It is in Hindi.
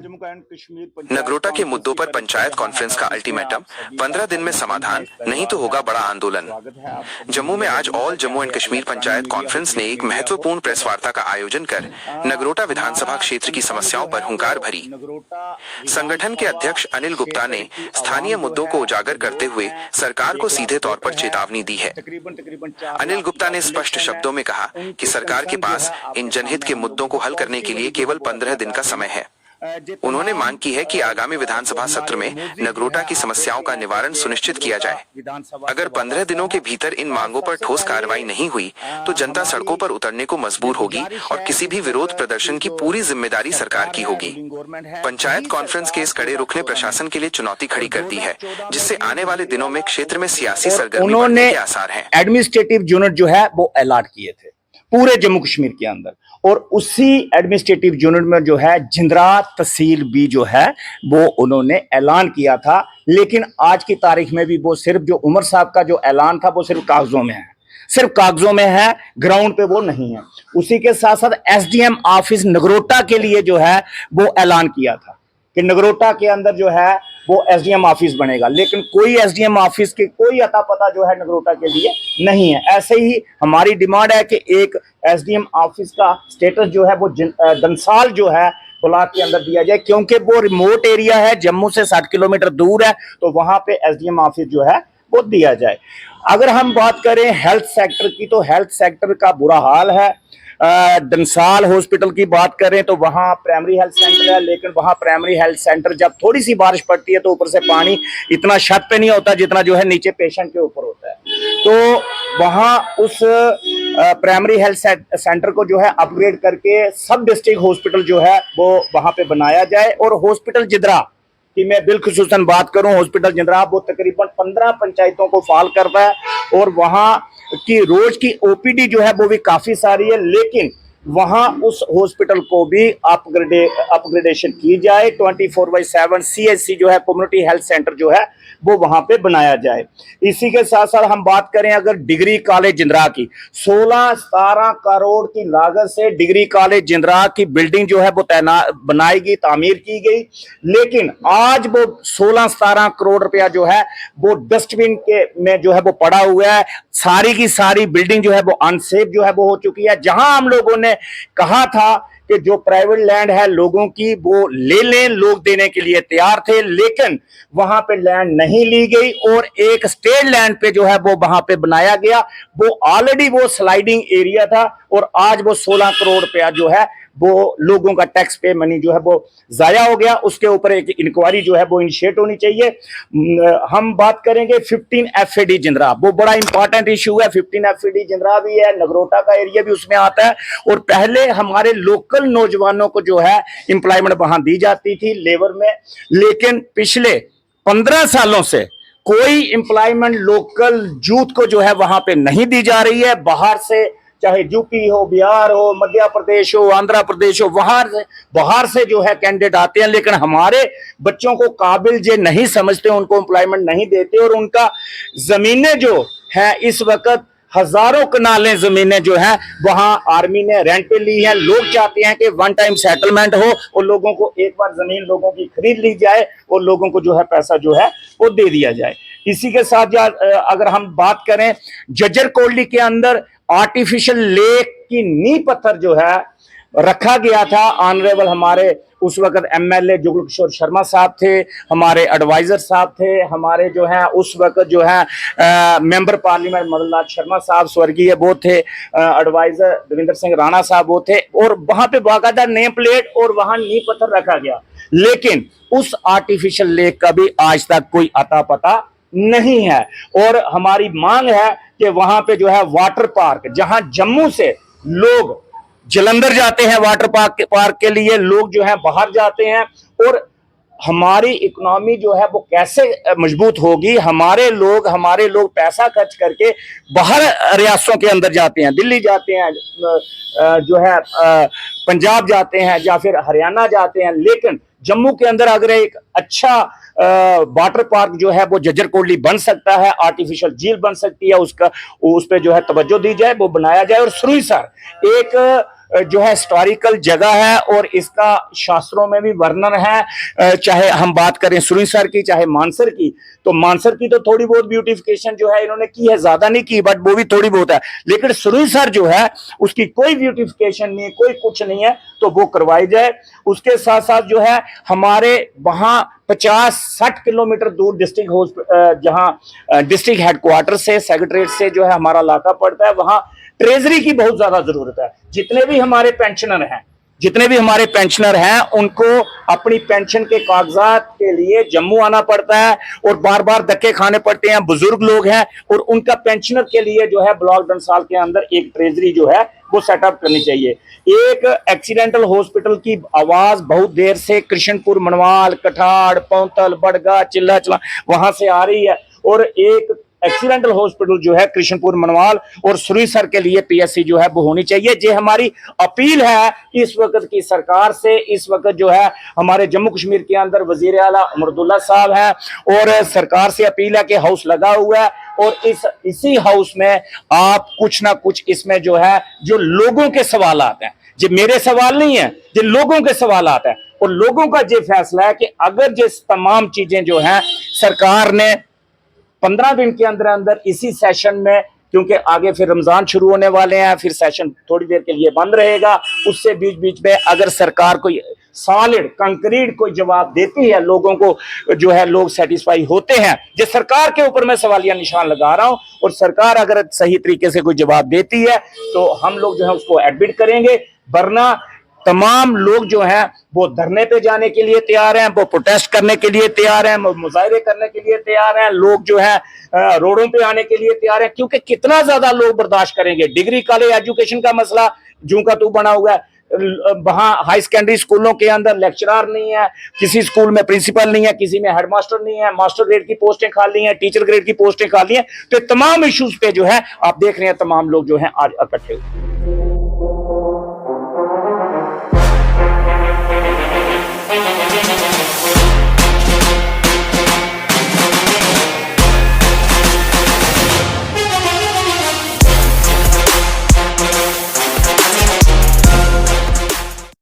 नगरोटा के मुद्दों पर पंचायत कॉन्फ्रेंस का अल्टीमेटम 15 दिन में समाधान नहीं तो होगा बड़ा आंदोलन। जम्मू में आज all Jammu and Kashmir panchayat conference ने एक महत्वपूर्ण प्रेस वार्ता का आयोजन कर नगरोटा विधानसभा क्षेत्र की समस्याओं पर हुंकार भरी। संगठन के अध्यक्ष अनिल गुप्ता ने स्थानीय मुद्दों को उजागर करते हुए सरकार को सीधे तौर पर चेतावनी दी है। अनिल गुप्ता ने स्पष्ट शब्दों में कहा कि सरकार के पास इन जनहित के मुद्दों को हल करने के लिए केवल 15 दिन का समय है। उन्होंने मांग की है कि आगामी विधानसभा सत्र में नगरोटा की समस्याओं का निवारण सुनिश्चित किया जाए। अगर 15 दिनों के भीतर इन मांगों पर ठोस कार्रवाई नहीं हुई तो जनता सड़कों पर उतरने को मजबूर होगी और किसी भी विरोध प्रदर्शन की पूरी जिम्मेदारी सरकार की होगी। पंचायत कॉन्फ्रेंस के इस कड़े रुख ने प्रशासन के लिए चुनौती खड़ी कर दी है, जिससे आने वाले दिनों में क्षेत्र में सियासी सरगर्मी बढ़ने के आसार हैं। एडमिनिस्ट्रेटिव यूनिट जो है वो अलॉट किए थे पूरे जम्मू कश्मीर के अंदर, और उसी एडमिनिस्ट्रेटिव यूनिट में जो है जिंद्रा तहसील भी जो है वो उन्होंने ऐलान किया था। लेकिन आज की तारीख में भी वो सिर्फ जो उमर साहब का जो ऐलान था वो सिर्फ कागजों में है, सिर्फ कागजों में है, ग्राउंड पे वो नहीं है। उसी के साथ साथ एसडीएम ऑफिस नगरोटा के लिए जो है वो ऐलान किया था कि नगरोटा के अंदर जो है वो एसडीएम ऑफिस बनेगा, लेकिन कोई एसडीएम ऑफिस के कोई अता पता जो है नगरोटा के लिए नहीं है। ऐसे ही हमारी डिमांड है कि एक एसडीएम ऑफिस का स्टेटस जो है वो दंसाल जो है ब्लॉक के अंदर दिया जाए, क्योंकि वो रिमोट एरिया है, जम्मू से 60 किलोमीटर दूर है, तो वहां पे एसडीएम ऑफिस जो है वो दिया जाए। अगर हम बात करें हेल्थ सेक्टर की, तो हेल्थ सेक्टर का बुरा हाल है। दंसाल हॉस्पिटल की बात करें तो वहाँ प्राइमरी हेल्थ सेंटर है, लेकिन वहाँ प्राइमरी हेल्थ सेंटर जब थोड़ी सी बारिश पड़ती है तो ऊपर से पानी इतना छत पे नहीं होता जितना जो है नीचे पेशेंट के ऊपर होता है। तो वहाँ उस प्राइमरी हेल्थ सेंटर को जो है अपग्रेड करके सब डिस्ट्रिक्ट हॉस्पिटल जो है वो वहाँ पे बनाया जाए। और हॉस्पिटल जिद्रा कि मैं बिलखुसूसन बात करूं, हॉस्पिटल जिंद्रा वो तकरीबन 15 पंचायतों को फॉल करता है और वहां की रोज की ओपीडी जो है वो भी काफी सारी है, लेकिन वहां उस हॉस्पिटल को भी अपग्रेडेशन की जाए। 24/7 सीएचसी जो है कम्युनिटी हेल्थ सेंटर जो है वो वहां पे बनाया जाए। इसी के साथ साथ हम बात करें अगर डिग्री कॉलेज जिंद्रा की, 16-17 करोड़ की लागत से डिग्री कॉलेज जिंद्रा की बिल्डिंग जो है वो बनाएगी, तामीर की गई, लेकिन आज वो 16-17 करोड़ रुपया जो है वो डस्टबिन के में जो है वो पड़ा हुआ है। सारी की सारी बिल्डिंग जो है वो अनसेफ जो है वो हो चुकी है। जहां हम लोगों ने कहा था कि जो प्राइवेट लैंड है लोगों की वो ले लें, लोग देने के लिए तैयार थे, लेकिन वहां पे लैंड नहीं ली गई और एक स्टेट लैंड पे जो है वो वहां पे बनाया गया। वो ऑलरेडी वो स्लाइडिंग एरिया था और आज वो 16 करोड़ रुपया जो है वो लोगों का टैक्स पे मनी जो है वो जाया हो गया। उसके ऊपर एक इंक्वायरी जो है वो इनिशिएट होनी चाहिए। हम बात करेंगे 15 FAD जिंद्रा, वो बड़ा इंपॉर्टेंट इशू है। 15 FAD जिंद्रा भी है, नगरोटा का एरिया भी उसमें आता है, और पहले हमारे लोकल नौजवानों को जो है एम्प्लॉयमेंट वहां दी जाती थी लेबर में, लेकिन पिछले 15 सालों से कोई एम्प्लॉयमेंट लोकल यूथ को जो है वहां पे नहीं दी जा रही है। बाहर से, चाहे यूपी हो, बिहार हो, मध्य प्रदेश हो, आंध्र प्रदेश हो, बाहर से जो है कैंडिडेट आते हैं, लेकिन हमारे बच्चों को काबिल जे नहीं समझते, उनको एम्प्लॉयमेंट नहीं देते। और उनका जमीनें जो है इस वक्त हजारों कनालें जमीनें जो है वहां आर्मी ने रेंट पे ली है। लोग चाहते हैं कि वन टाइम सेटलमेंट हो और लोगों को एक बार जमीन लोगों की खरीद ली जाए और लोगों को जो है पैसा जो है वो दे दिया जाए। इसी के साथ अगर हम बात करें जज्जर कोटली के अंदर आर्टिफिशियल लेक की नींव पत्थर जो है रखा गया था। ऑनरेबल हमारे उस वक्त MLA जुगल किशोर शर्मा साहब थे, हमारे एडवाइजर साहब थे, हमारे जो है उस वक्त जो है मेंबर पार्लियामेंट मदनलाल शर्मा साहब स्वर्गीय वो थे, एडवाइजर देवेंद्र सिंह राणा साहब वो थे, और वहां पे बाकायदा नेम प्लेट और वहां नींव पत्थर रखा गया, लेकिन उस आर्टिफिशियल लेक का भी आज तक कोई अता पता नहीं है। और हमारी मांग है कि वहां पे जो है वाटर पार्क, जहां जम्मू से लोग जलंधर जाते हैं वाटर पार्क के लिए, लोग जो है बाहर जाते हैं, और हमारी इकोनॉमी जो है वो कैसे मजबूत होगी। हमारे लोग पैसा खर्च करके बाहर रियासतों के अंदर जाते हैं, दिल्ली जाते हैं, जो है पंजाब जाते हैं या फिर हरियाणा जाते हैं, लेकिन जम्मू के अंदर अगर एक अच्छा वाटर पार्क जो है वो जज्जर कोटली बन सकता है, आर्टिफिशियल झील बन सकती है, उसका उस पे जो है तवज्जो दी जाए, वो बनाया जाए। और सुरुईसर एक जो है हिस्टोरिकल जगह है और इसका शास्त्रों में भी वर्णन है। चाहे हम बात करें सुरीसर की, चाहे मानसर की, तो मानसर की तो थोड़ी बहुत ब्यूटिफिकेशन जो है इन्होंने की है, ज्यादा नहीं की, बट वो भी थोड़ी बहुत है। लेकिन सुरीसर जो है उसकी कोई ब्यूटिफिकेशन नहीं है, कोई कुछ नहीं है, तो वो करवाई जाए। उसके साथ साथ जो है हमारे वहां 50-60 किलोमीटर दूर डिस्ट्रिक्ट जहां डिस्ट्रिक्ट हेडक्वार्टर से, सेक्रेटरीट से जो है हमारा इलाका पड़ता है, वहां ट्रेजरी की बहुत ज्यादा जरूरत है। जितने भी हमारे पेंशनर हैं उनको अपनी पेंशन के कागजात के लिए जम्मू आना पड़ता है और बार बार धक्के खाने पड़ते हैं। बुजुर्ग लोग हैं और उनका पेंशनर के लिए जो है ब्लॉक डंसाल के अंदर एक ट्रेजरी जो है वो सेटअप करनी चाहिए। एक एक्सीडेंटल हॉस्पिटल की आवाज बहुत देर से कृष्णपुर, मनवाल, कठाड़, पौंतल, बड़गा, चिल्ला चला वहां से आ रही है और एक एक्सीडेंटल हॉस्पिटल जो है कृष्णपुर, मनवाल और सुरीसर के लिए पीएससी जो है वो होनी चाहिए। ये हमारी अपील है इस वक्त की सरकार से। इस वक्त जो है हमारे जम्मू कश्मीर के अंदर वजीर आला उमर अब्दुल्ला साहब हैं और सरकार से अपील है कि हाउस लगा हुआ है और इसी हाउस में आप कुछ ना कुछ इसमें जो है जो लोगों के सवाल आते हैं, जो मेरे सवाल नहीं है, जो लोगों के सवाल आते हैं, और लोगों का ये फैसला है कि अगर जिस तमाम चीजें जो है सरकार ने 15 दिन के अंदर अंदर इसी सेशन में, क्योंकि आगे फिर रमजान शुरू होने वाले हैं, फिर सेशन थोड़ी देर के लिए बंद रहेगा, उससे बीच बीच में अगर सरकार कोई सॉलिड कंक्रीट कोई जवाब देती है, लोगों को जो है लोग सेटिस्फाई होते हैं, जो सरकार के ऊपर मैं सवालिया निशान लगा रहा हूं, और सरकार अगर सही तरीके से कोई जवाब देती है तो हम लोग जो है उसको एडमिट करेंगे। वरना तमाम लोग जो हैं वो धरने पे जाने के लिए तैयार हैं, वो प्रोटेस्ट करने के लिए तैयार हैं, मुजाहरे करने के लिए तैयार हैं, लोग जो है रोडों पे आने के लिए तैयार हैं, क्योंकि कितना ज्यादा लोग बर्दाश्त करेंगे। डिग्री कॉलेज एजुकेशन का मसला जूं का तू बना हुआ है, वहां हाई सेकेंडरी स्कूलों के अंदर लेक्चरर नहीं है, किसी स्कूल में प्रिंसिपल नहीं है, किसी में हेडमास्टर नहीं है, मास्टर ग्रेड की पोस्टें खाली हैं, टीचर ग्रेड की पोस्टें खाली हैं। तो तमाम इश्यूज पे जो है आप देख रहे हैं तमाम लोग जो है आज इकट्ठे हुए।